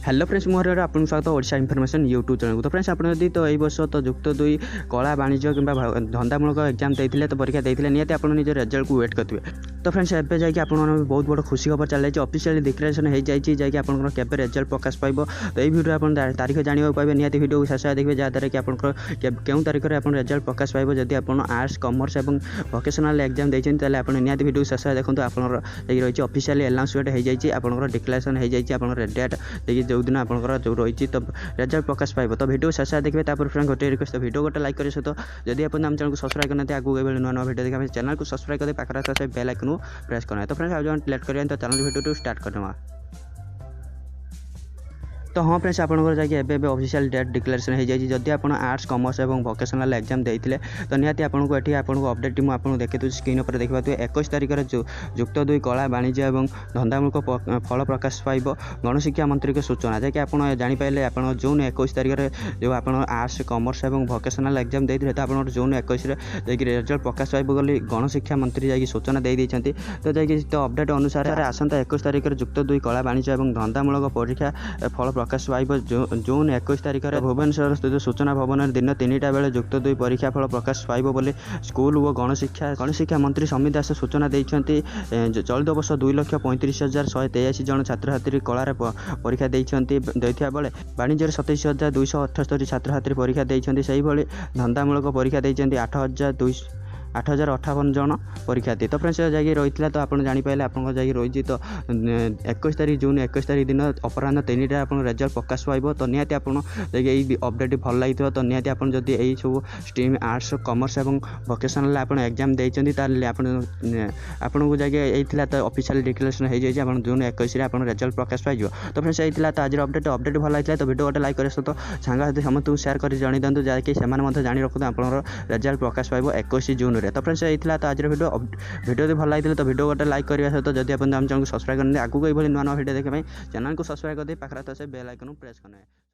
Hello friends मोहर आपको स्वागत ओडिशा इनफॉरमेशन यूट्यूब चैनल तो फ्रेंड्स आपन यदि तो यही वर्ष तो जुक्त 2 कला वाणिज्य किंबा धंदामूलक एग्जाम देते तो परीक्षा देते निहत आप निज रिजल्ट को वेट करेंगे। तो फ्रेंड्स एवं जाकि आप बहुत बड़ खुशी खबर चल जाए ऑफिशियली डिक्लेरेशन हो जाए आपंकर केवे रिजल्ट प्रकाश पाइब। तो यही वीडियो आप तारीख जानवा पाए निहत वीडियो शेष देखिए जहाँद्वारा कि आपंकर क्यों तारीख में आप रिजल्ट प्रकाश पाइब। जदि आप आर्ट्स कॉमर्स और वोकेशनल एग्जाम देते आप निहत वीडियो शेष देखो आप रही ऑफिशियली अनाउंसमेंट हो जाए आपंकर डिक्लेरेशन हो जाए आप डेट देखिए जो दिन आपंकर जो रही तो रिजल्ट प्रकाश पाइब। तो वीडियो शेष देखिए फ्रेंड गोटे रिक्वेस्ट तो वीडियो गोटे लाइक करे तो जदि आप आम चैनल को सब्सक्राइब करना आगे नुआ नुआ वीडियो देखा चैनल को सब्सक्राइब कर पाखे बेल आइकन प्रेस करना। तो फ्रेंड्स आज लेट करें तो चैनल वीडियो स्टार्ट करना। तो हाँ फ्रेंड्स आपंकर जाए ऑफिशियल डेट डिक्लेरेशन हो जाए जदि आप आर्ट्स कॉमर्स और वोकेशनल एग्जाम देते तो निहत आपको ये आपको अपडेट मुझे देखी स्क्रीन पर देखा 21 तारीख जुक्त 2 कला वाणिज्य और धंदामूलक फल प्रकाश पाइब गणशिक्षा मंत्री की सूचना जैसे आप जापारे आप जून 21 तारीख जो आप आर्ट्स कॉमर्स और वोकेशनल एग्जाम देते तो आप जून 21 रिजल्ट प्रकाश पाइब बोली गणशिक्षा मंत्री जाकि सूचना दे देते। तो जाकि तो अपडेट अनुसार आसंता 21 तारीख जुक्त 2 कला वाणिज्य और धंदामूलक परीक्षा फल प्रकाश पाइब जून 21 तारीख में भुवनेश्वर स्थित सूचना भवन दिन 3टा बेले जुक्त 2 परीक्षा फल प्रकाश पाइब बोली स्कूल और गणशिक्षा मंत्री समित दास सूचना देते। चलित वर्ष 2,35,183 जन छात्र छात्री कलार परीक्षा देता बेले वाणिज्य 27,278 छात्र छात्री परीक्षा देते से धंदामूलक परीक्षा देते 8,058 जन परीक्षार्थी। तो फ्रेंड्स जाकि रही तो आप जापारे आप रही तो 21 तारीख जून 21 तारीख दिन अपराह 3टा आप रिजल्ट प्रकाश पाइब। तो निहत आप अपडेट भल लगी तो निहत आप जब यही सब स्ट्रीम आर्ट्स कॉमर्स और वोकेशनल आप एग्जाम देते आपको जाकि तो ऑफिशियल डिक्लेरेशन हो जाए आप जून 21 आप रिजल्ट प्रकाश पाइब। तो फ्रेंड्स यही तो आज अपडेट भल लगी तो वीडियो गोटे लाइक करे तो सांग समस्त शेयर कर जन दिखाँ जहाँकि से जाणी रखते आप रिजल्ट प्रकाश पाइब 21 जून। तो फ्रेंड्स यही तो आज वीडियो भल लगी तो वीडियो गोटे लाइक करने सहित जब आप चैनल को सब्सक्राइब करते आगे ये नुआ नुआ वीडियो देखा चैनल को सब्सक्राइब कर पाखे बेल आइकन प्रेस करना।